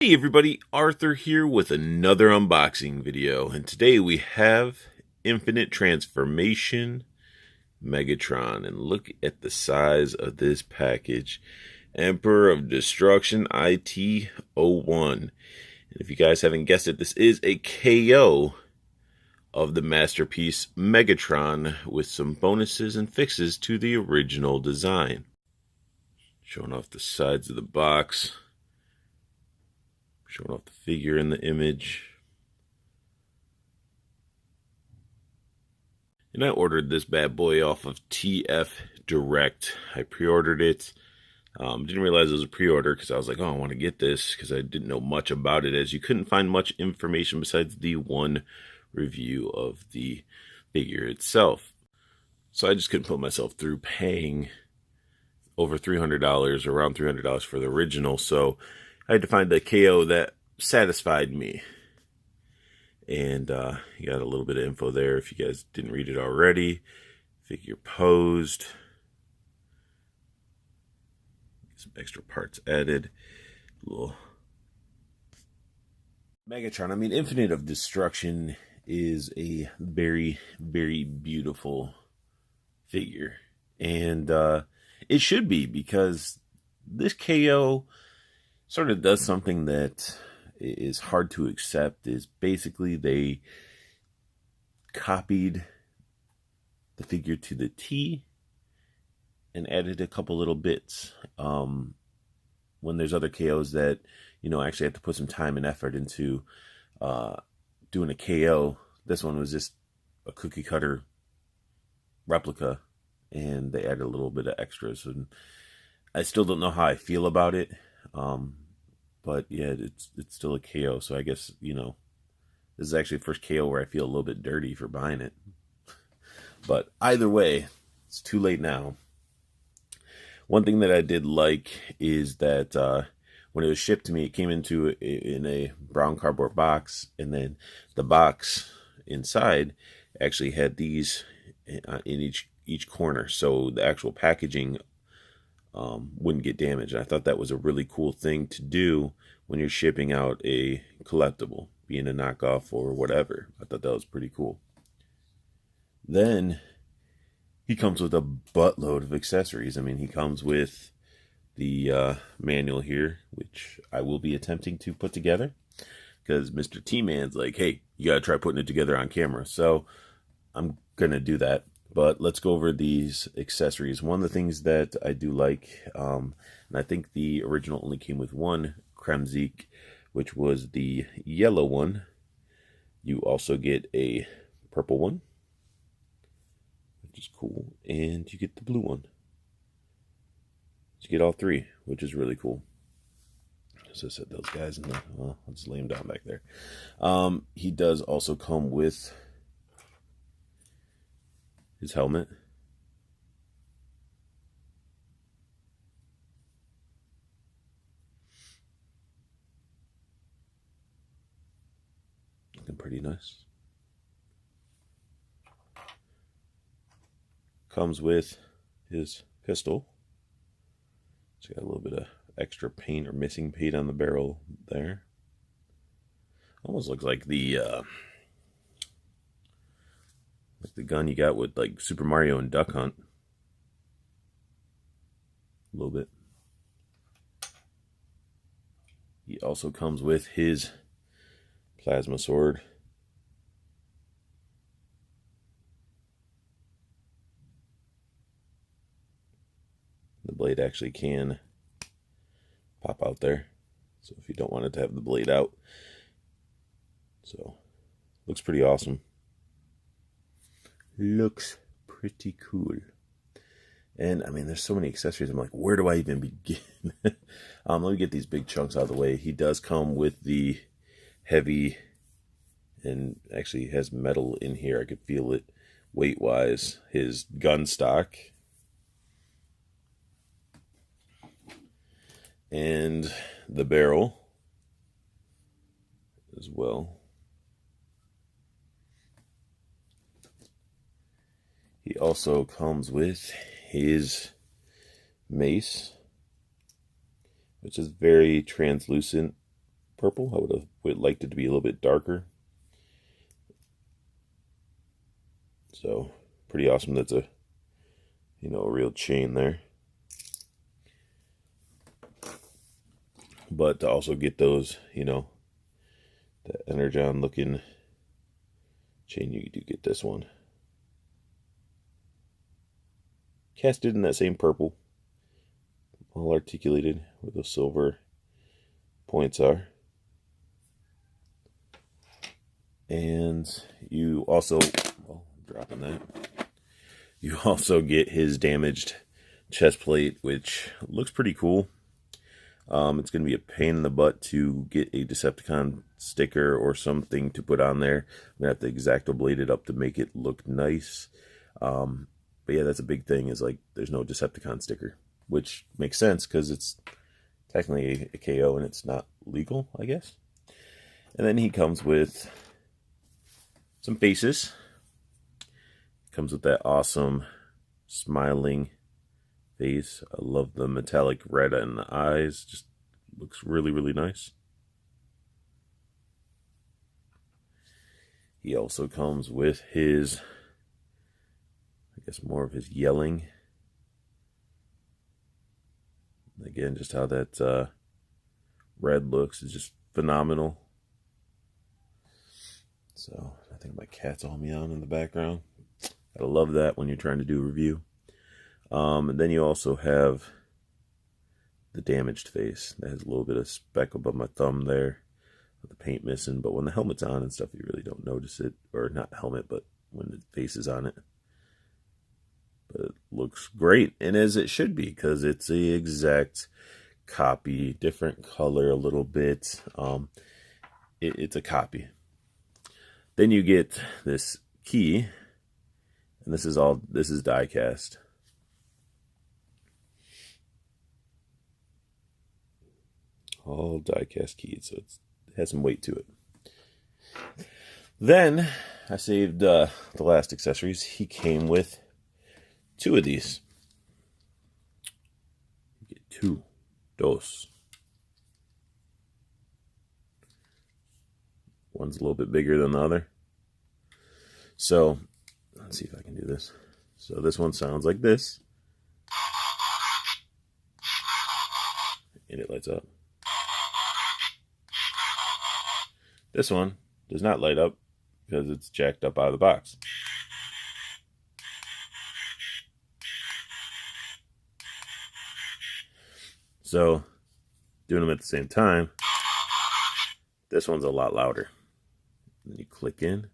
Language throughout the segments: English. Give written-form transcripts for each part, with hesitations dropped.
Hey everybody, Arthur here with another unboxing video, and today we have Infinite Transformation Megatron, and look at the size of this package. Emperor of Destruction IT-01. And if you guys haven't guessed it, this is a KO of the masterpiece Megatron with some bonuses and fixes to the original design. Showing off the sides of the box. Showing off the figure in the image. And I ordered this bad boy off of TF Direct. I pre-ordered it. Didn't realize it was a pre-order because I was like, oh, I want to get this because I didn't know much about it, as you couldn't find much information besides the one review of the figure itself. So I just couldn't put myself through paying over $300, around $300 for the original. So I had to find a KO that satisfied me. And you got a little bit of info there if you guys didn't read it already. Figure posed. Some extra parts added. Little Megatron. I mean, Infinite of Destruction is a very, very beautiful figure. And it should be, because this KO sort of does something that is hard to accept. Is basically they copied the figure to the T and added a couple little bits. When there's other KOs that, actually have to put some time and effort into doing a KO, this one was just a cookie cutter replica, and they added a little bit of extras. And I still don't know how I feel about it. But yeah, it's still a KO. So I guess, this is actually the first KO where I feel a little bit dirty for buying it. But either way, it's too late now. One thing that I did like is that when it was shipped to me, it came in a brown cardboard box, and then the box inside actually had these in each corner, so the actual packaging wouldn't get damaged. And I thought that was a really cool thing to do when you're shipping out a collectible, being a knockoff or whatever. I thought that was pretty cool. Then he comes with a buttload of accessories. I mean, he comes with the manual here, which I will be attempting to put together, because Mr. T-Man's like, hey, you gotta try putting it together on camera. So I'm gonna do that. But let's go over these accessories. One of the things that I do like, and I think the original only came with one Kremzik, which was the yellow one. You also get a purple one, which is cool, and you get the blue one. So you get all three, which is really cool. So I said those guys, and well, I'll just lay them down back there. He does also come with his helmet. Looking pretty nice. Comes with his pistol. It's got a little bit of extra paint or missing paint on the barrel there. Almost looks like the gun you got with like Super Mario and Duck Hunt. A little bit. He also comes with his plasma sword. The blade actually can pop out there, so if you don't want it to have the blade out. So looks pretty awesome. Looks pretty cool. And I mean, there's so many accessories. I'm like, where do I even begin? Let me get these big chunks out of the way. He does come with the heavy, and actually has metal in here. I could feel it weight wise. His gun stock. And the barrel as well. He also comes with his mace, which is very translucent, purple. I would liked it to be a little bit darker. So pretty awesome. That's a a real chain there. But to also get those, that Energon looking chain, you do get this one. Casted in that same purple, all articulated where those silver points are. And you also, well, dropping that, you also get his damaged chest plate, which looks pretty cool. It's going to be a pain in the butt to get a Decepticon sticker or something to put on there. I'm going to have to X-Acto blade it up to make it look nice. But yeah, that's a big thing, is like there's no Decepticon sticker, which makes sense because it's technically a KO and it's not legal, I guess. And then he comes with some faces. Comes with that awesome smiling face. I love the metallic red in the eyes. Just looks really, really nice. He also comes with his, I guess, more of his yelling. Again, just how that red looks is just phenomenal. So I think my cat's all meowing in the background. I love that when you're trying to do a review. And then you also have the damaged face. That has a little bit of speck above my thumb there, with the paint missing. But when the helmet's on and stuff, you really don't notice it. Or not helmet, but when the face is on it. But it looks great, and as it should be, because it's the exact copy, different color a little bit. It's a copy. Then you get this key, and this is die cast. All die cast keys, so it has some weight to it. Then I saved the last accessories. He came with 2 of these. You get 2. Dos. One's a little bit bigger than the other. So, let's see if I can do this. So this one sounds like this. And it lights up. This one does not light up because it's jacked up out of the box. So, doing them at the same time, this one's a lot louder. Then you click in.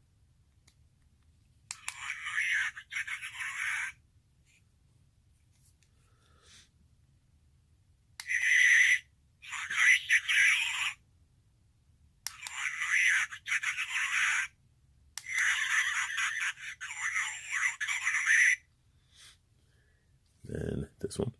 Then this one.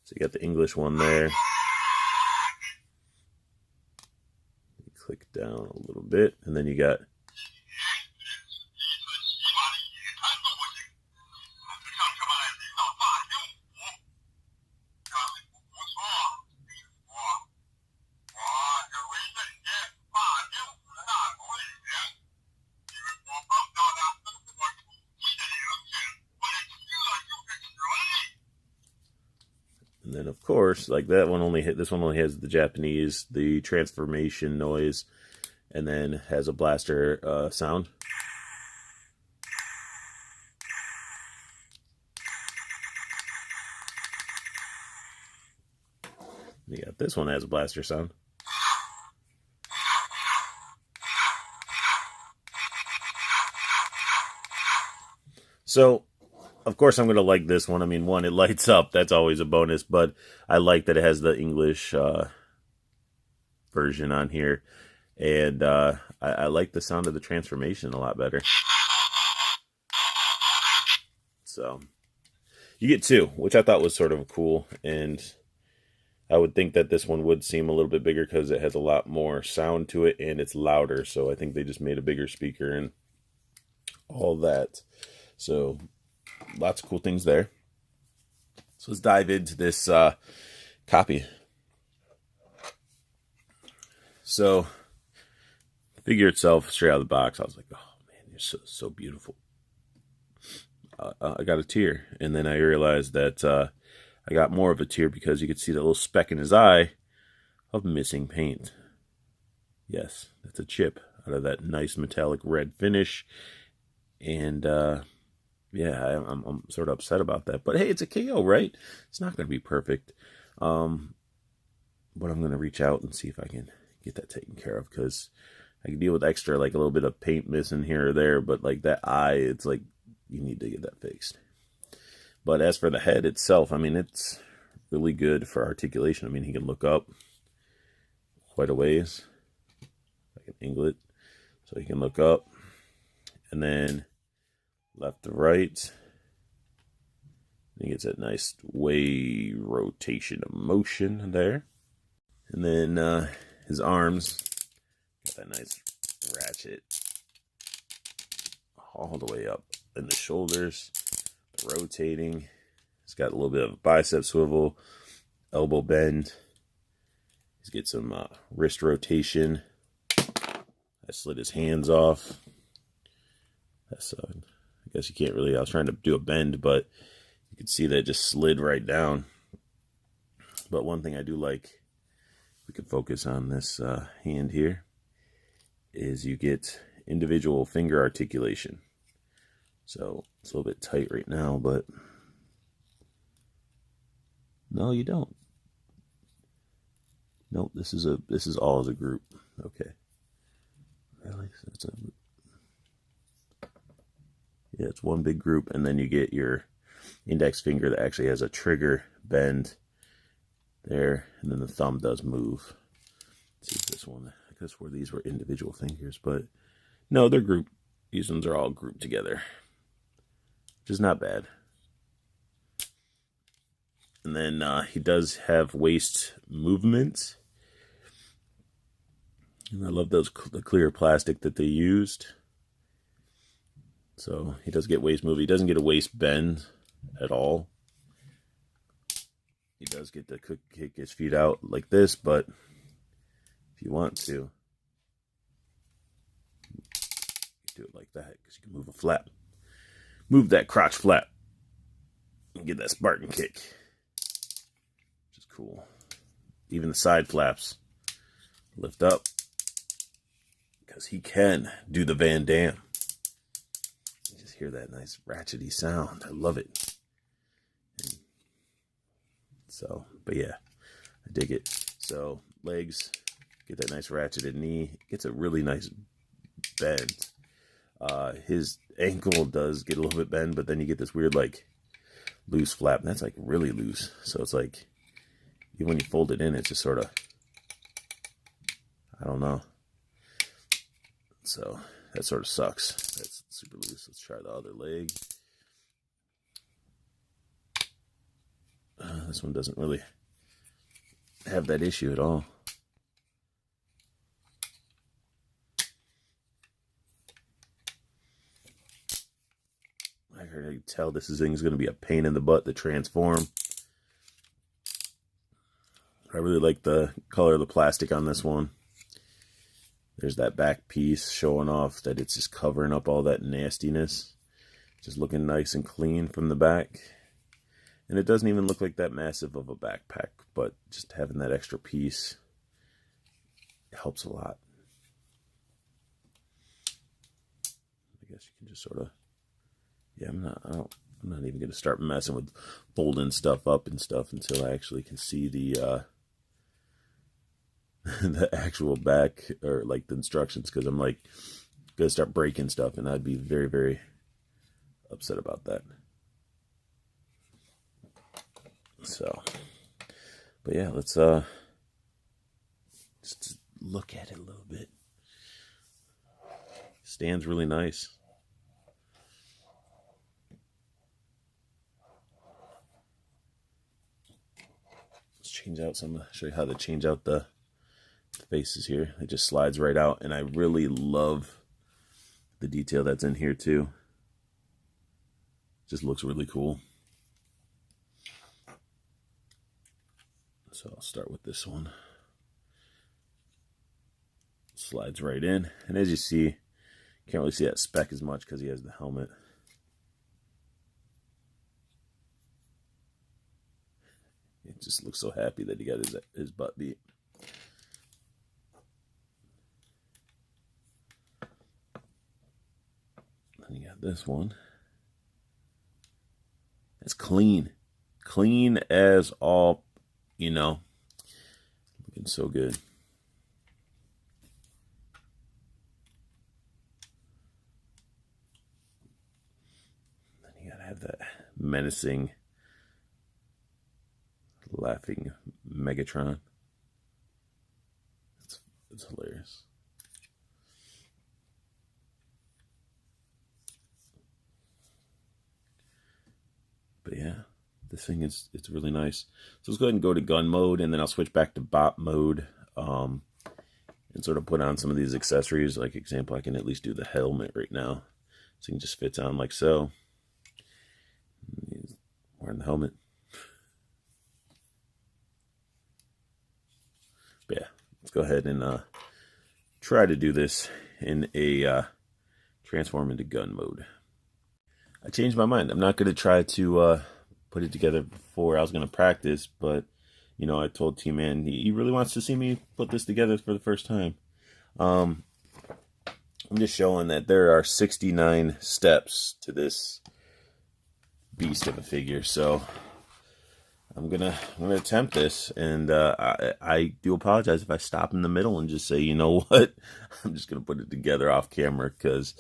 So you got the English one there. You click down a little bit, and then you got and then of course, like that one only this one only has the Japanese, the transformation noise, and then has a blaster sound. You got this one has a blaster sound. So, of course, I'm going to like this one. I mean, one, it lights up. That's always a bonus. But I like that it has the English version on here. And I like the sound of the transformation a lot better. So, You get two, which I thought was sort of cool, and I would think that this one would seem a little bit bigger because it has a lot more sound to it and it's louder. So I think they just made a bigger speaker and all that. So lots of cool things there. So let's dive into this copy. So the figure itself, straight out of the box, I was like, oh man, you're so beautiful. I got a tear, and then I realized that I got more of a tear because you could see that little speck in his eye of missing paint. Yes, that's a chip out of that nice metallic red finish, and yeah, I'm sort of upset about that. But hey, it's a KO, right? It's not going to be perfect, but I'm going to reach out and see if I can get that taken care of, because I can deal with extra, like a little bit of paint missing here or there, but like that eye, it's like you need to get that fixed. But as for the head itself, I mean, it's really good for articulation. I mean, he can look up quite a ways. I can angle it so he can look up, and then left to right. He gets that nice way rotation of motion there. And then his arms, got that nice ratchet all the way up in the shoulders, rotating. He's got a little bit of bicep swivel, elbow bend. He's got some wrist rotation. I slid his hands off. That's I guess you can't really. I was trying to do a bend, but you can see that it just slid right down. But one thing I do like, we can focus on this hand here, is you get individual finger articulation. So it's a little bit tight right now, but no, you don't. Nope, this is all as a group. Okay. Really? So it's one big group, and then you get your index finger that actually has a trigger bend there, and then the thumb does move. Let's see if this one, I guess where these were individual fingers, but no, they're grouped. These ones are all grouped together, which is not bad. And then he does have waist movement. And I love the clear plastic that they used. So he does get waist move. He doesn't get a waist bend at all. He does get to kick his feet out like this, but if you want to, you do it like that, because you can move a flap. Move that crotch flap and get that Spartan kick, which is cool. Even the side flaps lift up, because he can do the Van Damme. You just hear that nice ratchety sound. I love it. And so, but yeah, I dig it. So legs, get that nice ratcheted knee. Gets a really nice bend. His ankle does get a little bit bend, but then you get this weird like loose flap, and that's like really loose. So it's like, even when you fold it in, it's just sort of, I don't know. So that sort of sucks. That's super loose. Let's try the other leg. This one doesn't really have that issue at all. I can already tell this thing's going to be a pain in the butt to transform. I really like the color of the plastic on this one. There's that back piece showing off that it's just covering up all that nastiness. Just looking nice and clean from the back. And it doesn't even look like that massive of a backpack, but just having that extra piece helps a lot. I guess you can just sort of, yeah, I'm not even going to start messing with folding stuff up and stuff until I actually can see the the actual back, or like the instructions, because I'm like gonna start breaking stuff, and I'd be very, very upset about that. So, but yeah, let's just look at it a little bit. Stands really nice. change out some, show you how to change out the faces here. It just slides right out, and I really love the detail that's in here too. Just looks really cool. So I'll start with this one. Slides right in, and as you see, can't really see that speck as much because he has the helmet. It just looks so happy that he got his butt beat. Then you got this one. It's clean. Clean as all, you know. Looking so good. Then you gotta have that menacing, laughing Megatron. It's hilarious. But yeah, this thing it's really nice. So let's go ahead and go to gun mode, and then I'll switch back to bot mode, and sort of put on some of these accessories. Like example, I can at least do the helmet right now. So it just fits on like so. He's wearing the helmet. But yeah, let's go ahead and try to do this in a transform into gun mode. I changed my mind. I'm not going to try to put it together before I was going to practice, but, you know, I told T-Man he really wants to see me put this together for the first time. I'm just showing that there are 69 steps to this beast of a figure, so I'm gonna attempt this, and I do apologize if I stop in the middle and just say, you know what, I'm just gonna put it together off camera, because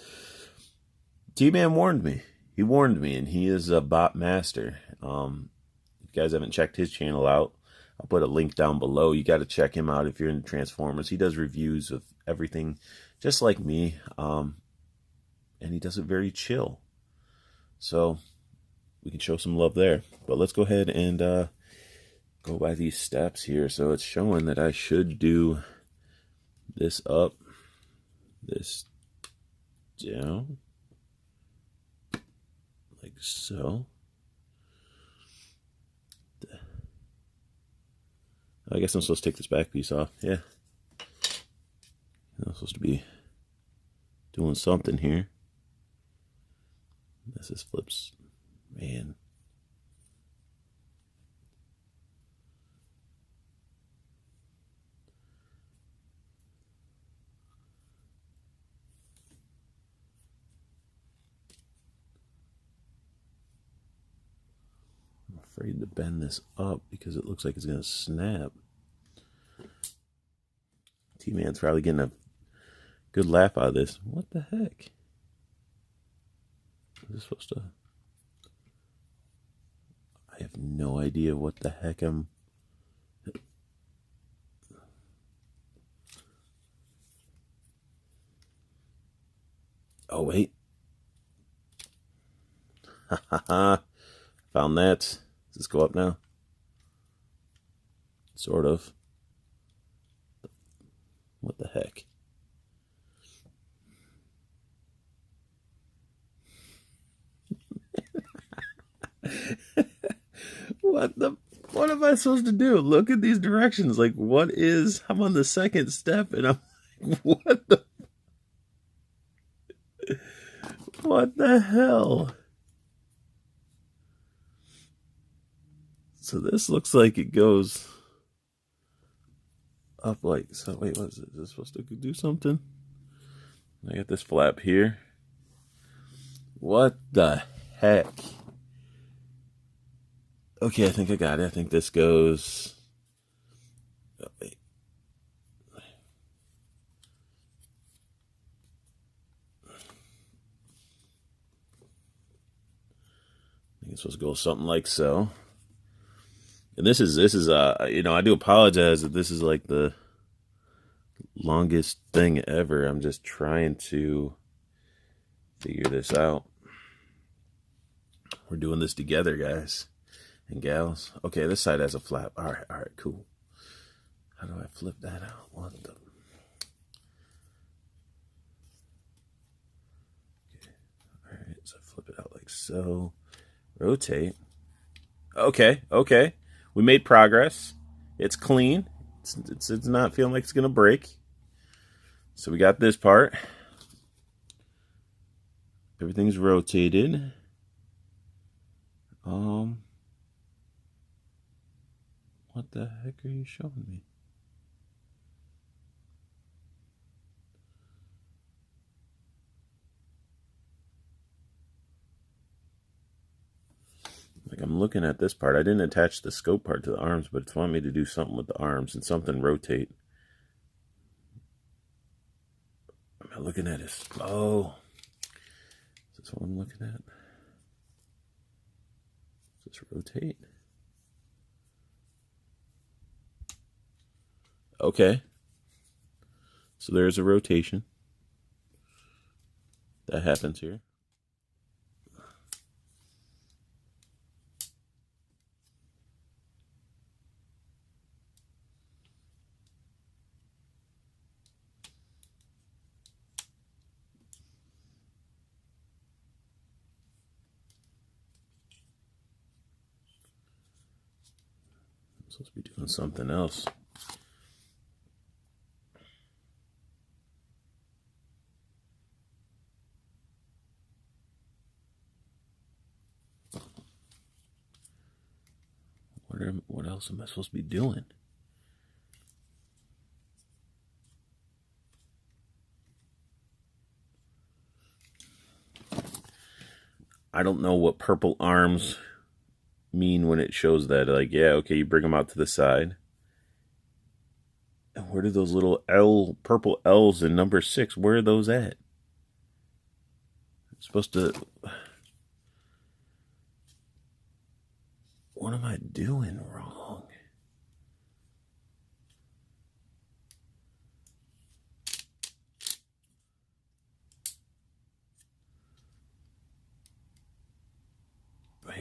T-Man warned me. He warned me, and he is a bot master. If you guys haven't checked his channel out, I'll put a link down below. You got to check him out if you're into Transformers. He does reviews of everything, just like me, and he does it very chill. So we can show some love there. But let's go ahead and go by these steps here. So it's showing that I should do this up, this down, like so. I guess I'm supposed to take this back piece off. Yeah. I'm supposed to be doing something here. This is flips. Man. I'm afraid to bend this up because it looks like it's going to snap. T-Man's probably getting a good laugh out of this. What the heck? Is this supposed to... I have no idea what the heck I'm... Oh, wait. Found that. Does this go up now? Sort of. What the heck? What am I supposed to do? Look at these directions. Like, what is... I'm on the second step, and I'm like, what the hell? So this looks like it goes up like so. Wait, what is it? Is this supposed to do something? I got this flap here. What the heck? Okay, I think I got it. I think this goes... Oh, wait. I think it's supposed to go something like so. And this is you know, I do apologize that this is like the longest thing ever. I'm just trying to figure this out. We're doing this together, guys. and gals. Okay, this side has a flap. All right, cool. How do I flip that out? What the? Okay, all right, so flip it out like so. Rotate. Okay. We made progress. It's clean. It's not feeling like it's gonna break. So we got this part. Everything's rotated. What the heck are you showing me? Like I'm looking at this part. I didn't attach the scope part to the arms, but it's wanting me to do something with the arms and something rotate. Am I looking at it? Oh, is this what I'm looking at? Does this rotate? Okay. So there's a rotation that happens here. I'm supposed to be doing something else. What else am I supposed to be doing? I don't know what purple arms mean when it shows that. Like, yeah, okay, you bring them out to the side. And where do those little purple L's in number 6, where are those at? I'm supposed to... What am I doing wrong?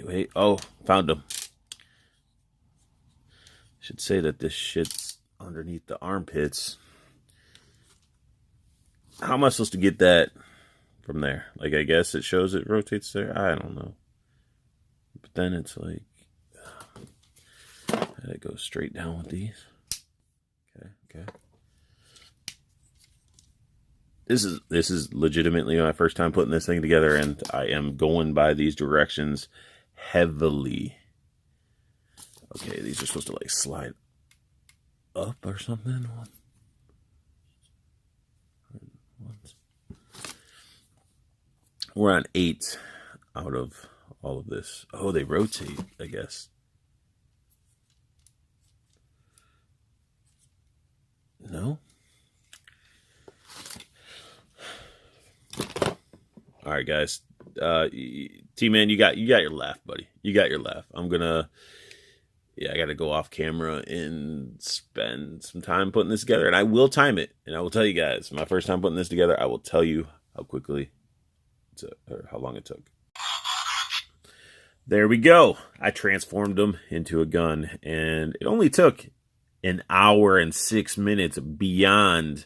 Wait. Oh, found them. Should say that this shit's underneath the armpits. How am I supposed to get that from there? Like, I guess it shows it rotates there. I don't know. But then it's like... It goes straight down with these. Okay. This is legitimately my first time putting this thing together, and I am going by these directions heavily. Okay, these are supposed to like slide up or something. We're on 8 out of all of this. Oh, they rotate, I guess. No? All right, guys. T-Man, you got your laugh, buddy. You got your laugh. I got to go off camera and spend some time putting this together, and I will time it. And I will tell you guys, my first time putting this together, I will tell you how quickly or how long it took. There we go. I transformed them into a gun, and it only took an hour and 6 minutes beyond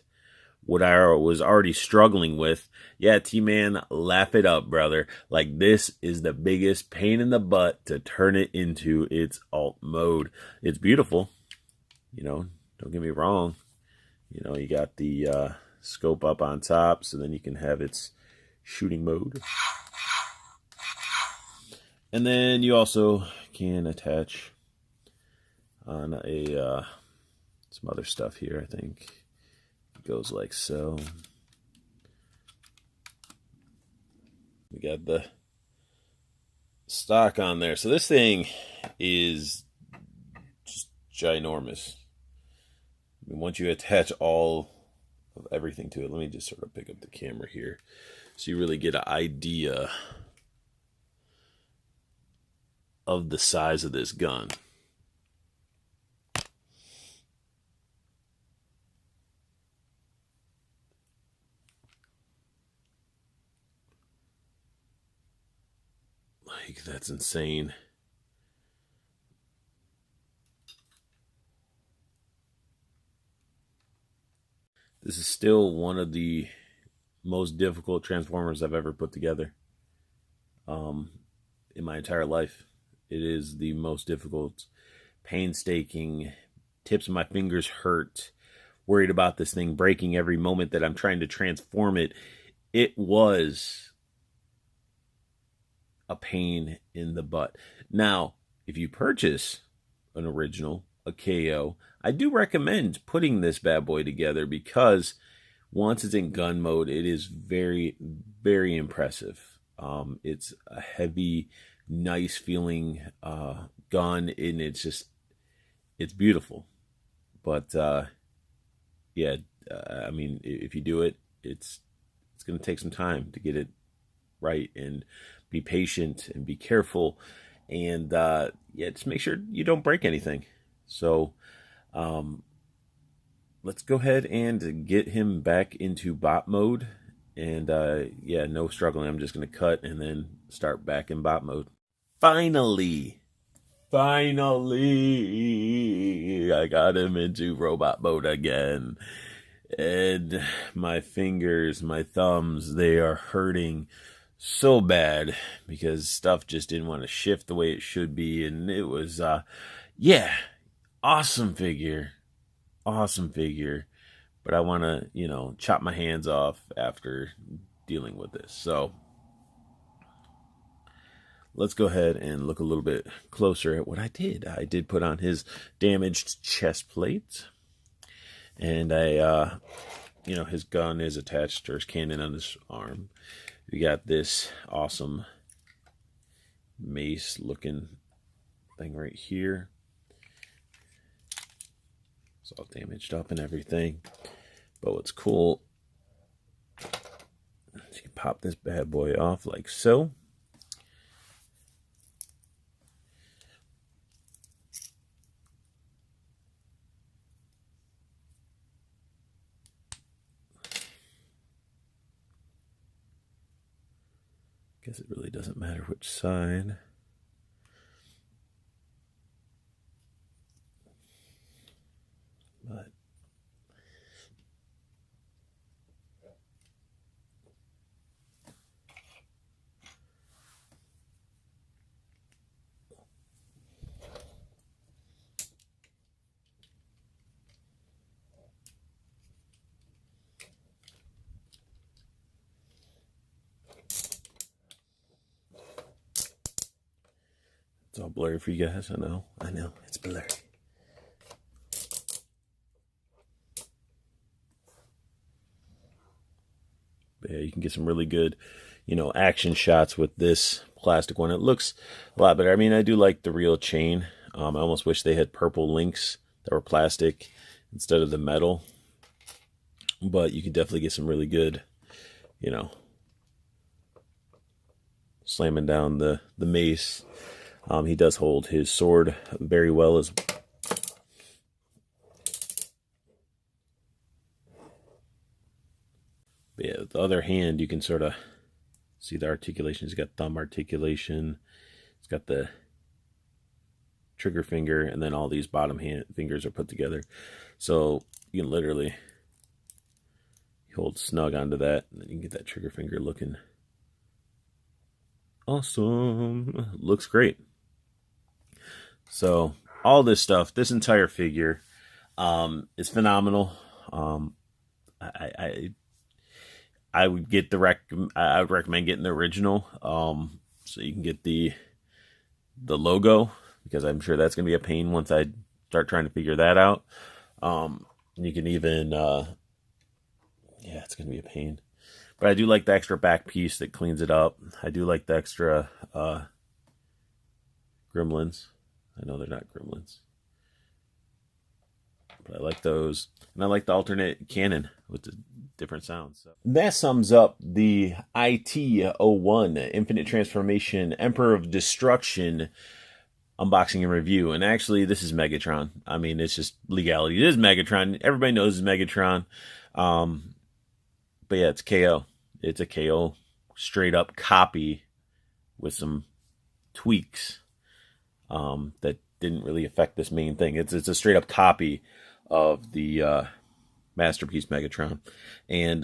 what I was already struggling with. Yeah, T-Man, laugh it up, brother. Like, this is the biggest pain in the butt to turn it into its alt mode. It's beautiful. Don't get me wrong. You got the scope up on top, so then you can have its shooting mode. And then you also can attach on some other stuff here, I think. It goes like so. We got the stock on there. So this thing is just ginormous. I mean, once you attach all of everything to it, let me just sort of pick up the camera here so you really get an idea of the size of this gun. Like, that's insane. This is still one of the most difficult Transformers I've ever put together in my entire life. It is the most difficult, painstaking, tips of my fingers hurt, worried about this thing breaking every moment that I'm trying to transform it. It was a pain in the butt. Now, if you purchase an original, a KO, I do recommend putting this bad boy together because once it's in gun mode, it is very, very impressive. It's a heavy, nice feeling gun, and it's beautiful. But yeah, I mean, if you do it, it's going to take some time to get it right, and be patient and be careful, and yeah, just make sure you don't break anything. So let's go ahead and get him back into bot mode. And yeah, no struggling. I'm just going to cut and then start back in bot mode. Finally, I got him into robot mode again. And my fingers, my thumbs, they are hurting so bad because stuff just didn't want to shift the way it should be. And it was, yeah, awesome figure. But I want to, chop my hands off after dealing with this. So let's go ahead and look a little bit closer at what I did. I did put on his damaged chest plate. And his gun is attached, or his cannon on his arm. We got this awesome mace looking thing right here. It's all damaged up and everything. But what's cool is you pop this bad boy off like so. Guess it really doesn't matter which side. But it's all blurry for you guys. I know, it's blurry. But yeah, you can get some really good, action shots with this plastic one. It looks a lot better. I mean, I do like the real chain. I almost wish they had purple links that were plastic instead of the metal. But you can definitely get some really good, slamming down the mace. He does hold his sword very well as well. But yeah, with the other hand, you can sort of see the articulation. He's got thumb articulation. He's got the trigger finger, and then all these bottom hand fingers are put together. So you can literally hold snug onto that, and then you can get that trigger finger looking awesome. Looks great. So all this stuff, this entire figure, is phenomenal. I would get I would recommend getting the original, so you can get the logo, because I'm sure that's gonna be a pain once I start trying to figure that out. You can even, yeah, it's gonna be a pain. But I do like the extra back piece that cleans it up. I do like the extra gremlins. I know they're not gremlins, but I like those. And I like the alternate cannon with the different sounds. So that sums up the IT-01 Infinite Transformation Emperor of Destruction unboxing and review. And actually, this is Megatron. I mean, it's just legality. It is Megatron. Everybody knows it's Megatron. But yeah, it's KO. It's a KO straight up copy with some tweaks that didn't really affect this main thing. It's a straight up copy of the masterpiece Megatron. And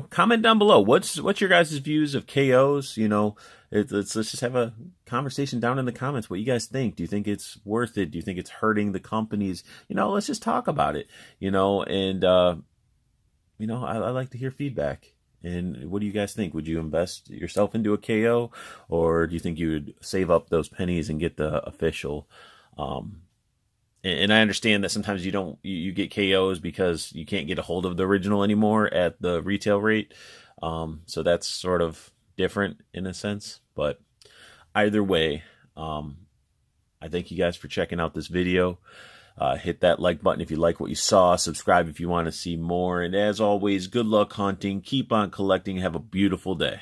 comment down below. What's your guys' views of KOs? Let's just have a conversation down in the comments. What you guys think? Do you think it's worth it? Do you think it's hurting the companies? Let's just talk about it. And I like to hear feedback. And what do you guys think? Would you invest yourself into a KO, or do you think you would save up those pennies and get the official? And I understand that sometimes you get KOs because you can't get a hold of the original anymore at the retail rate. So that's sort of different in a sense. But either way, I thank you guys for checking out this video. Hit that like button if you like what you saw. Subscribe if you want to see more. And as always, good luck hunting. Keep on collecting. Have a beautiful day.